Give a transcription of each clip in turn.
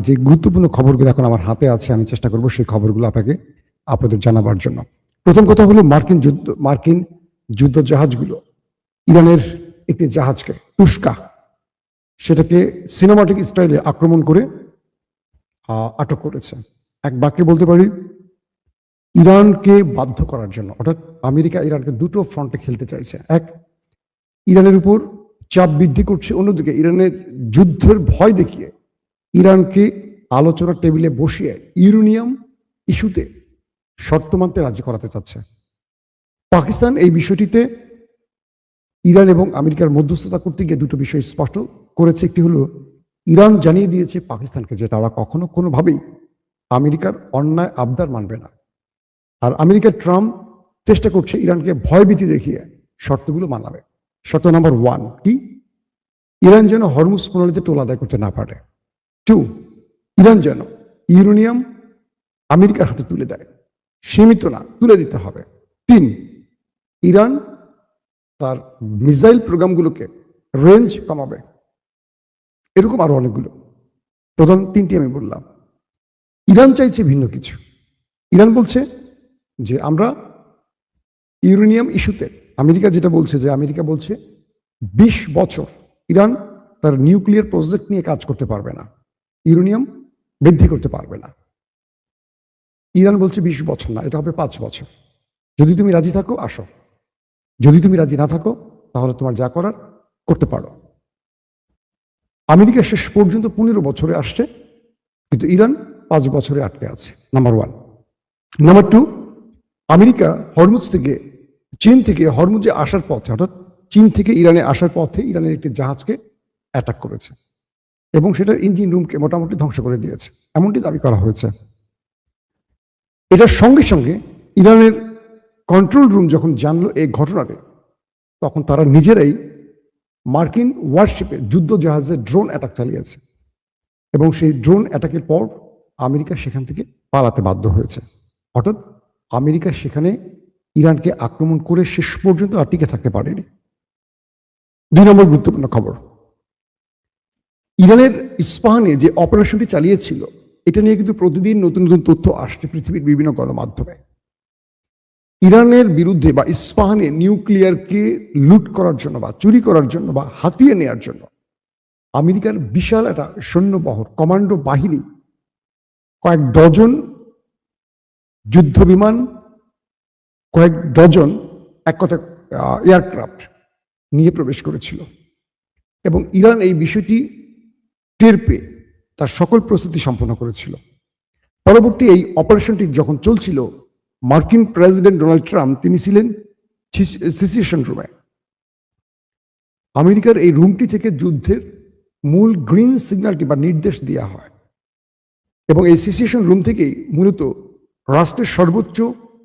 যে গুরুত্বপূর্ণ খবরগুলো এখন আমার হাতে আছে, আমি চেষ্টা করব সেই খবরগুলো আপনাদের জানাবার জন্য। প্রথম কথা হলো মার্কিন যুদ্ধ জাহাজগুলো ইরানের একটি জাহাজকে তুস্কা সেটাকে সিনেমাটিক স্টাইলে আক্রমণ করে আটক করেছে। এক বাক্যে বলতে পারি, ইরানকে বাধ্য করার জন্য, অর্থাৎ আমেরিকা ইরানকে দুটো ফ্রন্টে খেলতে চাইছে। এক, ইরানের উপর চাপ বৃদ্ধি করছে, অন্যদিকে ইরানের যুদ্ধের ভয় দেখিয়ে ইরানকে আলোচনার টেবিলে বসিয়ে ইউরেনিয়াম ইস্যুতে শর্ত মানতে রাজি করাতে চাচ্ছে। পাকিস্তান এই বিষয়টিতে ইরান এবং আমেরিকার মধ্যস্থতা করতে গিয়ে দুটো বিষয় স্পষ্ট করেছে। একটি হলো, ইরান জানিয়ে দিয়েছে পাকিস্তানকে যে তারা কখনো কোনোভাবেই আমেরিকার অন্যায় আবদার মানবে না। আর আমেরিকার ট্রাম্প চেষ্টা করছে ইরানকে ভয়ভীতি দেখিয়ে শর্তগুলো মানাবে। শর্ত নাম্বার 1 কি? ইরান যেন হরমুজ প্রণালীতে টোল আদায় করতে না পারে। 2, ইরান যেন ইউরেনিয়াম আমেরিকার হাতে তুলে দেয়, সীমিত না, তুলে দিতে হবে। 3, ইরান তার মিসাইল প্রোগ্রামগুলোকে রেঞ্জ কমাবে। এরকম আরো অনেকগুলো, প্রধান 3টি আমি বললাম। ইরান চাইছে ভিন্ন কিছু। ইরান বলছে যে আমরা ইউরেনিয়াম ইস্যুতে, আমেরিকা যেটা বলছে যে আমেরিকা বলছে 20 বছর ইরান তার নিউক্লিয়ার প্রজেক্ট নিয়ে কাজ করতে পারবে না, ইউরেনিয়াম বৃদ্ধি করতে পারবে না। ইরান বলছে 20 বছর না, এটা হবে 5 বছর। যদি তুমি রাজি থাকো আসো, যদি তুমি রাজি না থাকো তাহলে তোমার যা করার করতে পারো। আমেরিকা শেষ পর্যন্ত 15 বছরে আসছে, কিন্তু ইরান 5 বছরে আটকে আছে। নাম্বার 1। নাম্বার 2, আমেরিকা চীন থেকে হরমুজে আসার পথে, অর্থাৎ চীন থেকে ইরানে আসার পথে ইরানের একটি জাহাজকে অ্যাটাক করেছে এবং সেটার ইঞ্জিন রুমকে মোটামুটি ধ্বংস করে দিয়েছে, এমনটি দাবি করা হয়েছে। এটার সঙ্গে সঙ্গে ইরানের কন্ট্রোল রুম যখন জানলো এই ঘটনাটি, তখন তারা নিজেরাই মার্কিন ওয়ারশিপে যুদ্ধ জাহাজে ড্রোন অ্যাটাক চালিয়েছে এবং সেই ড্রোন অ্যাটাকের পর আমেরিকা সেখান থেকে পালাতে বাধ্য হয়েছে। অর্থাৎ আমেরিকা সেখানে ইরানকে আক্রমণ করে শেষ পর্যন্ত আর টিকে থাকতে পারেনি। 2 নম্বর গুরুত্বপূর্ণ খবর, ইরানের ইস্পাহানে যে অপারেশনটি চালিয়েছিল এটা নিয়ে কিন্তু প্রতিদিন নতুন নতুন তথ্য আসছে পৃথিবীর বিভিন্ন গণমাধ্যমে। ইরানের বিরুদ্ধে বা ইস্পাহানে নিউক্লিয়ারকে লুট করার জন্য বা চুরি করার জন্য বা হাতিয়ে নেওয়ার জন্য আমেরিকার বিশাল একটা সৈন্যবহর, কমান্ডো বাহিনী, কয়েক ডজন যুদ্ধ বিমান, কয়েক ডজন এক কথা এয়ারক্রাফট নিয়ে প্রবেশ করেছিল এবং ইরান এই বিষয়টি টের পেয়ে তার সকল প্রস্তুতি সম্পন্ন করেছিল। পরবর্তী এই অপারেশনটি যখন চলছিল, মার্কিন প্রেসিডেন্ট ডোনাল্ড ট্রাম্প তিনি ছিলেন সিচুয়েশন রুমে। আমেরিকার এই রুমটি থেকে যুদ্ধের মূল গ্রিন সিগন্যালটি বা নির্দেশ দেওয়া হয় এবং এই সিচুয়েশন রুম থেকেই মূলত রাষ্ট্রের সর্বোচ্চ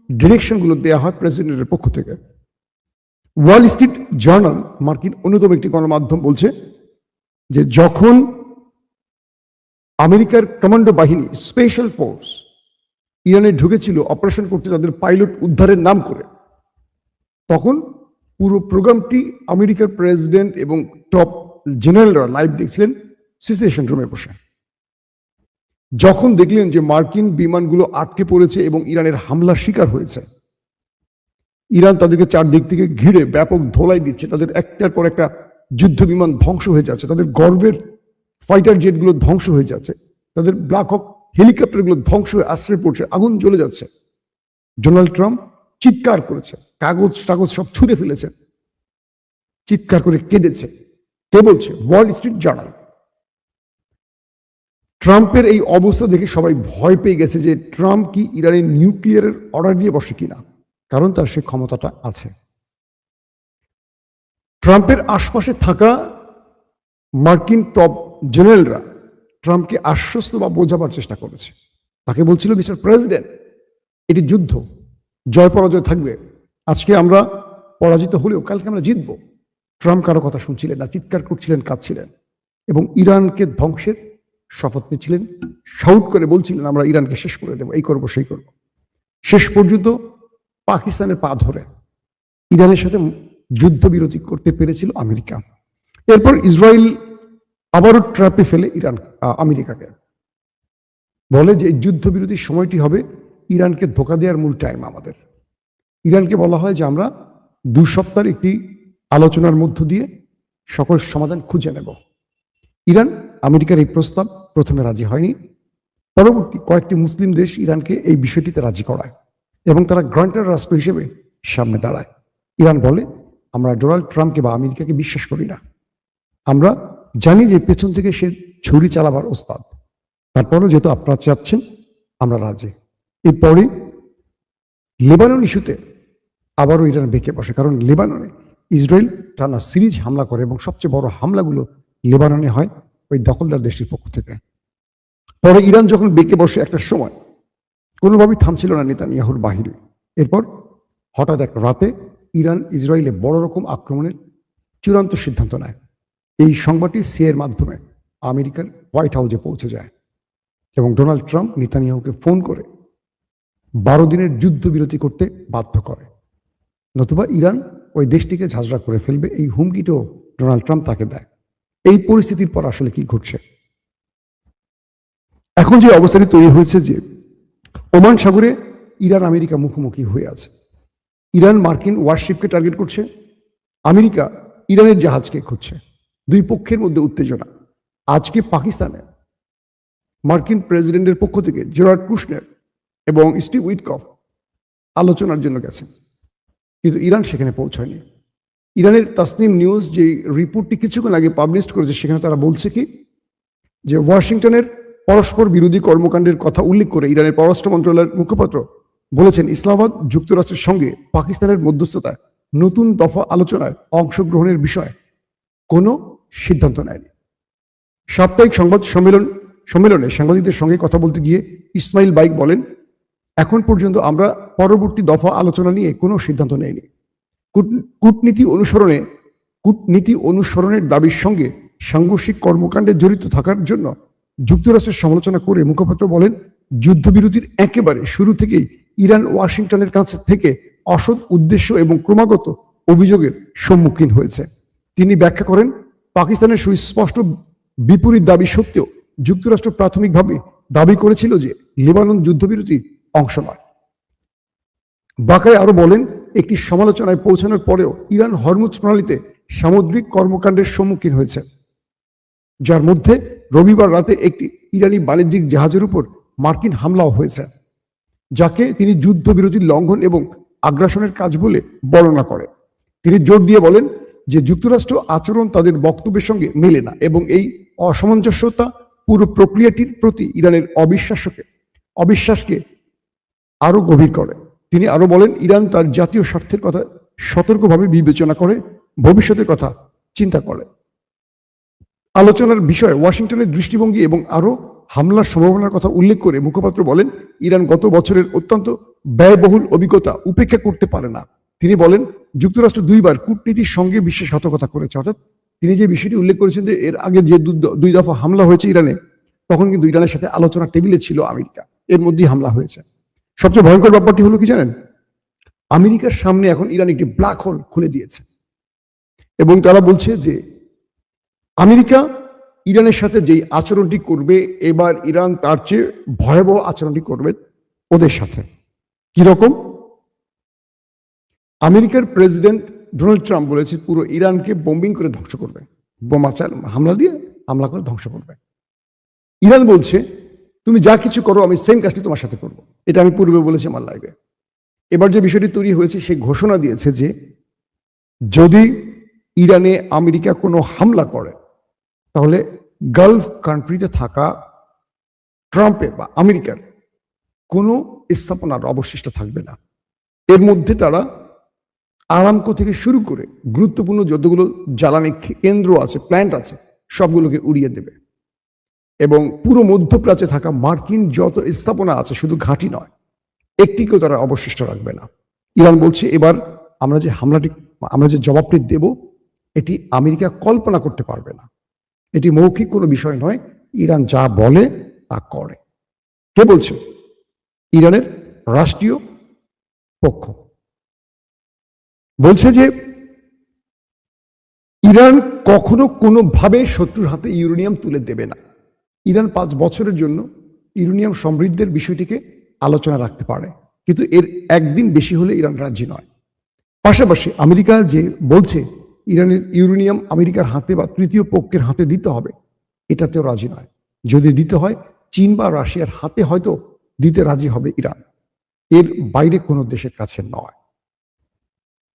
ডিরেকশনগুলো দেওয়া হয় প্রেসিডেন্টের পক্ষ থেকে। ওয়াল স্ট্রিট জার্নাল, মার্কিন অন্যতম একটি গণমাধ্যম, বলছে যে যখন আমেরিকার কমান্ডো বাহিনী স্পেশাল ফোর্স ইরানে ঢুকেছিল অপারেশন করতে তাদের পাইলট উদ্ধারের নাম করে, তখন পুরো প্রোগ্রামটি আমেরিকার প্রেসিডেন্ট এবং টপ জেনারেলরা লাইভ দেখছিলেন সিচুয়েশন রুমে বসে। যখন দেখলেন যে মার্কিন বিমানগুলো আটকে পড়েছে এবং ইরানের হামলার শিকার হয়েছে, ইরান তাদেরকে চারদিক থেকে ঘিরে ব্যাপক ধোলাই দিচ্ছে, তাদের একটার পর একটা যুদ্ধ বিমান ধ্বংস হয়ে যাচ্ছে, তাদের গর্বের ফাইটার জেটগুলো ধ্বংস হয়ে যাচ্ছে, তাদের ব্ল্যাক হক হেলিকপ্টারগুলো ধ্বংস হয়ে আশ্রয় পড়ছে, আগুন জ্বলে যাচ্ছে। ডোনাল্ড ট্রাম্প চিৎকার করেছে, কাগজ সব ছুঁড়ে ফেলেছে, চিৎকার করে কেঁদেছে। কে বলছে? Wall Street journal. ট্রাম্পের এই অবস্থা দেখে সবাই ভয় পেয়ে গেছে যে ট্রাম্প কি ইরানের নিউক্লিয়ারের অর্ডার দিয়ে বসে কিনা, কারণ তার সে ক্ষমতাটা আছে। ট্রাম্পের আশপাশে থাকা মার্কিন টপ জেনারেলরা ট্রাম্পকে আশ্বস্ত বা বোঝাবার চেষ্টা করেছে। তাকে বলছিল, মিস্টার প্রেসিডেন্ট, এটি যুদ্ধ, জয় পরাজয় থাকবে, আজকে আমরা পরাজিত হলেও কালকে আমরা জিতবো। ট্রাম্প কারো কথা শুনছিলেন না, চিৎকার করছিলেন, কাঁদছিলেন এবং ইরানকে ধ্বংসের শপথ নিচ্ছিলেন, শাউট করে বলছিলেন আমরা ইরানকে শেষ করে দেবো, এই করবো সেই করবো। শেষ পর্যন্ত পাকিস্তানের পা ধরে ইরানের সাথে যুদ্ধবিরতি করতে পেরেছিল আমেরিকা। এরপর ইসরায়েল আবারও ট্র্যাপে ফেলে আমেরিকাকে। বলে যে এই যুদ্ধবিরতির সময়টি হবে ইরানকে ধোঁকা দেওয়ার মূল টাইম আমাদের। ইরানকে বলা হয় যে আমরা 2 সপ্তাহের একটি আলোচনার মধ্য দিয়ে সকল সমাধান খুঁজে নেব। ইরান আমেরিকার এই প্রস্তাব প্রথমে রাজি হয়নি। পরবর্তী কয়েকটি মুসলিম দেশ ইরানকে এই বিষয়টিতে রাজি করায় এবং তারা গ্রান্টার রাষ্ট্র হিসেবে সামনে দাঁড়ায়। ইরান বলে, আমরা ডোনাল্ড ট্রাম্পকে বা আমেরিকাকে বিশ্বাস করি না। আমরা জানি যে পেছন থেকে সে ছুরি চালাবার ওস্তাদ। তারপরও যেহেতু আপনারা চাচ্ছেন, আমরা রাজি। এরপরে লেবানন ইস্যুতে আবারও ইরান বেঁকে বসে, কারণ লেবাননে ইসরায়েল টানা সিরিজ হামলা করে এবং সবচেয়ে বড় হামলাগুলো লেবাননে হয় ওই দখলদার দেশটির পক্ষ থেকে। পরে ইরান যখন বেঁকে বসে একটা সময় কোনোভাবেই থামছিল না নেতানিয়াহুর বাহিরে। এরপর হঠাৎ এক রাতে ইরান ইসরায়েলে বড় রকম আক্রমণের চূড়ান্ত সিদ্ধান্ত নেয়। এই সংবাদটি সিএর মাধ্যমে আমেরিকার হোয়াইট হাউসে পৌঁছে যায় এবং ডোনাল্ড ট্রাম্প নেতানিয়াহুকে ফোন করে 12 দিনের যুদ্ধবিরতি করতে বাধ্য করে, নতুবা ইরান ওই দেশটিকে ঝাঁঝরা করে ফেলবে। এই হুমকিটাও ডোনাল্ড ট্রাম্প তাকে দেয়। এই পরিস্থিতির পর আসলে কি ঘটছে? এখন যে অবস্থাটি তৈরি হয়েছে যে ওমান সাগরে ইরান আমেরিকা মুখোমুখি হয়ে আছে। ইরান মার্কিন ওয়ারশিপকে টার্গেট করছে, আমেরিকা ইরানের জাহাজকে খুঁজছে। দুই পক্ষের মধ্যে উত্তেজনা। আজকে পাকিস্তানে মার্কিন প্রেসিডেন্টের পক্ষ থেকে জেরার্ড কুশনার এবং স্টিভ উইটকফ আলোচনার জন্য গেছেন, কিন্তু ইরান সেখানে পৌঁছায়নি। ইরানের তাসনিম নিউজ যে রিপোর্টটি কিছুক্ষণ আগে পাবলিশ করেছে, সেখানে তারা বলছে কি যে ওয়াশিংটনের পরস্পর বিরোধী কর্মকাণ্ডের কথা উল্লেখ করে ইরানের পররাষ্ট্র মন্ত্রণালয়ের মুখপাত্র বলেছেন, ইসলামাবাদ যুক্তরাষ্ট্রের সঙ্গে পাকিস্তানের মধ্যস্থতায় নতুন দফা আলোচনায় অংশগ্রহণের বিষয়ে কোনো সিদ্ধান্ত নেয়নি। সাপ্তাহিক সংবাদ সম্মেলনে সাংবাদিকদের সঙ্গে কথা বলতে গিয়ে ইসমাইল বাইক বলেন, এখন পর্যন্ত আমরা পরবর্তী দফা আলোচনা নিয়ে কোনো সিদ্ধান্ত নেইনি। কূটনীতি অনুসরণের দাবির সঙ্গে সাংঘর্ষিক কর্মকাণ্ডে জড়িত থাকার জন্য যুক্তরাষ্ট্রের সমালোচনা করে মুখপাত্র বলেন, যুদ্ধবিরতির একেবারে শুরু থেকেই ইরান ওয়াশিংটনের কাছ থেকে অসৎ উদ্দেশ্য এবং ক্রমাগত অভিযোগের সম্মুখীন হয়েছে। তিনি ব্যাখ্যা করেন, পাকিস্তানের সুস্পষ্ট বিপরীত দাবি সত্ত্বেও যুক্তরাষ্ট্র প্রাথমিকভাবে দাবি করেছিল যে লেবানন যুদ্ধবিরতির অংশ নয়। বাকায় আরো বলেন, একটি সমালোচনায় পৌঁছানোর পরেও ইরান হরমুজ প্রণালীতে সামুদ্রিক কর্মকাণ্ডের সম্মুখীন হয়েছে, যার মধ্যে রবিবার রাতে একটি ইরানি বাণিজ্যিক জাহাজের উপর মার্কিন হামলাও হয়েছে, যাকে তিনি যুদ্ধবিরতির লঙ্ঘন এবং আগ্রাসনের কাজ বলে বর্ণনা করেন। তিনি জোর দিয়ে বলেন যে যুক্তরাষ্ট্র আচরণ তাদের বক্তব্যের সঙ্গে মেলে না এবং এই অসামঞ্জস্যতা পুরো প্রক্রিয়াটির প্রতি ইরানের অবিশ্বাসকে আরো গভীর করে। তিনি আরো বলেন, ইরান তার জাতীয় স্বার্থের কথা সতর্কভাবে বিবেচনা করে ভবিষ্যতের কথা চিন্তা করে। আলোচনার বিষয়ে ওয়াশিংটনের দৃষ্টিভঙ্গি এবং আরো হামলার সম্ভাবনার কথা উল্লেখ করে মুখপাত্র বলেন, ইরান গত বছরের অত্যন্ত ব্যয়বহুল অভিজ্ঞতা উপেক্ষা করতে পারে না। তিনি বলেন, যুক্তরাষ্ট্র 2 বার কূটনীতির সঙ্গে বিশ্বাসঘাতকতা করেছে। অর্থাৎ তিনি যে বিষয়টি উল্লেখ করেছেন যে এর আগে যে 2 দফা হামলা হয়েছে ইরানে, তখন কিন্তু ইরানের সাথে আলোচনা টেবিলে ছিল আমেরিকা, এর মধ্যেই হামলা হয়েছে। সবচেয়ে ভয়ঙ্কর ব্যাপারটি হলো কি জানেন, আমেরিকার সামনে এখন ইরান একটি ব্ল্যাক হোল খুলে দিয়েছে এবং তারা বলছে যে আমেরিকা ইরানের সাথে যেই আচরণটি করবে, এবার ইরান তার চেয়ে ভয়াবহ আচরণটি করবে ওদের সাথে। কিরকম? আমেরিকার প্রেসিডেন্ট ডোনাল্ড ট্রাম্প বলেছে পুরো ইরানকে বোম্বিং করে ধ্বংস করবে, বোমা হামলা করে ধ্বংস করবে। ইরান বলছে, তুমি যা কিছু করো আমি সেম কাজটি তোমার সাথে করবো। এটা আমি পূর্বে বলেছি আমার লাইভে। এবার যে বিষয়টি তৈরি হয়েছে, সে ঘোষণা দিয়েছে যে যদি ইরানে আমেরিকা কোনো হামলা করে, তাহলে গালফ কান্ট্রিতে থাকা ট্রাম্পের বা আমেরিকার কোনো স্থাপনার অবশিষ্ট থাকবে না। এর মধ্যে তারা আরামকো থেকে শুরু করে গুরুত্বপূর্ণ যতগুলো জ্বালানি কেন্দ্র আছে, প্ল্যান্ট আছে, সবগুলোকে উড়িয়ে দেবে এবং পুরো মধ্যপ্রাচ্যে থাকা মার্কিন যত স্থাপনা আছে, শুধু ঘাঁটি নয়, একটিকেও তারা অবশিষ্ট রাখবে না। ইরান বলছে এবার আমরা যে জবাবটি দেব, এটি আমেরিকা কল্পনা করতে পারবে না। এটি মৌখিক কোনো বিষয় নয়, ইরান যা বলে তা করে। কে বলছে? ইরানের রাষ্ট্রীয় পক্ষ বলছে যে ইরান কখনো কোনোভাবে শত্রুর হাতে ইউরেনিয়াম তুলে দেবে না। ইরান 5 বছরের জন্য ইউরেনিয়াম সমৃদ্ধের বিষয়টিকে আলোচনা রাখতে পারে, কিন্তু এর একদিন বেশি হলে ইরান রাজি নয়। পাশাপাশি আমেরিকা যে বলছে ইরানের ইউরেনিয়াম আমেরিকার হাতে বা তৃতীয় পক্ষের হাতে দিতে হবে, এটাতেও রাজি নয়। যদি দিতে হয় চীন বা রাশিয়ার হাতে হয়তো দিতে রাজি হবে ইরান, এর বাইরে কোনো দেশের কাছে নয়।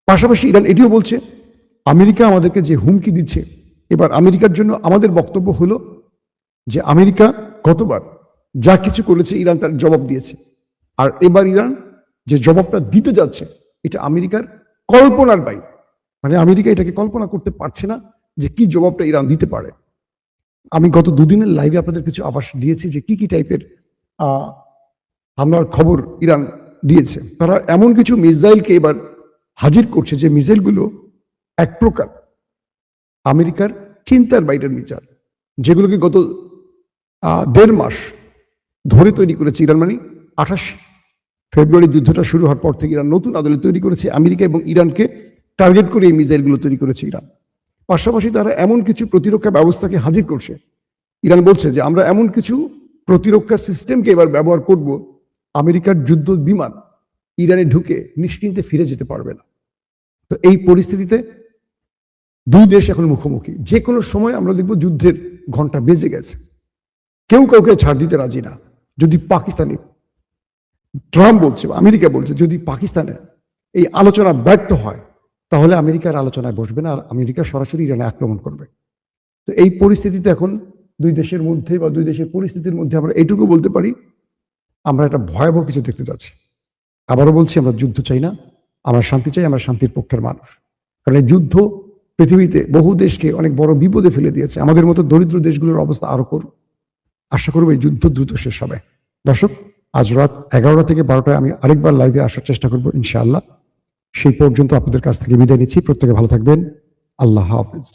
পাশাপাশি ইরান এটিও বলছে আমেরিকা আমাদেরকে যে হুমকি দিচ্ছে, এবার আমেরিকার জন্য আমাদের বক্তব্য হলো যে আমেরিকা গতবার যা কিছু করেছে ইরান তার জবাব দিয়েছে, আর এবার ইরান যে জবাবটা দিতে যাচ্ছে এটা আমেরিকার কল্পনার বাইরে। মানে আমেরিকা এটাকে কল্পনা করতে পারছে না যে কি জবাবটা ইরান দিতে পারে। আমি গত দুদিনের লাইভে আপনাদের কিছু আভাস দিয়েছি যে কি কি টাইপের হামলার খবর ইরান দিয়েছে। তারা এমন কিছু মিসাইলকে এবার হাজির করছে যে মিসাইলগুলো এক প্রকার আমেরিকার চিন্তার বাইরের মিসাইল, যেগুলোকে গত 1.5 মাস ধরে তৈরি করেছে ইরান। মানে 28 ফেব্রুয়ারি যুদ্ধটা শুরু হওয়ার পর থেকে ইরান নতুন আদলে তৈরি করেছে আমেরিকা এবং ইরানকে টার্গেট করে এই মিসাইলগুলো তৈরি করেছে ইরান। পাশাপাশি তারা এমন কিছু প্রতিরক্ষা ব্যবস্থাকে হাজির করছে। ইরান বলছে যে আমরা এমন কিছু প্রতিরক্ষা সিস্টেমকে এবার ব্যবহার করব, আমেরিকার যুদ্ধ বিমান ইরানে ঢুকে নিশ্চিন্তে ফিরে যেতে পারবে না। তো এই পরিস্থিতিতে দুই দেশ এখন মুখোমুখি। যে কোনো সময় আমরা দেখব যুদ্ধের ঘন্টা বেজে গেছে, কেউ কাউকে ছাড় দিতে রাজি না। যদি পাকিস্তানি ট্রাম্প বলছে, আমেরিকা বলছে যদি পাকিস্তানে এই আলোচনা ব্যর্থ হয় তাহলে আমেরিকার আলোচনায় বসবে না, আর আমেরিকা সরাসরি ইরানে আক্রমণ করবে। তো এই পরিস্থিতিতে এখন দুই দেশের মধ্যে বা দুই দেশের পরিস্থিতির মধ্যে আমরা এটুকু বলতে পারি আমরা একটা ভয়াবহ কিছু দেখতে যাচ্ছি। আবারও বলছি আমরা যুদ্ধ চাই না, আমরা শান্তি চাই, আমরা শান্তির পক্ষের মানুষ। কারণ এই যুদ্ধ পৃথিবীতে বহু দেশকে অনেক বড় বিপদে ফেলে দিয়েছে। আমাদের মতো দরিদ্র দেশগুলোর অবস্থা আরো করুন। আশা করবো এই যুদ্ধ দ্রুত শেষ হবে। দর্শক, আজ রাত 11টা থেকে 12টায় আমি আরেকবার লাইভে আসার চেষ্টা করবো ইনশাআল্লাহ। সেই পর্যন্ত আপনাদের কাছ থেকে বিদায় নিচ্ছি। প্রত্যেকে ভালো থাকবেন। আল্লাহ হাফেজ।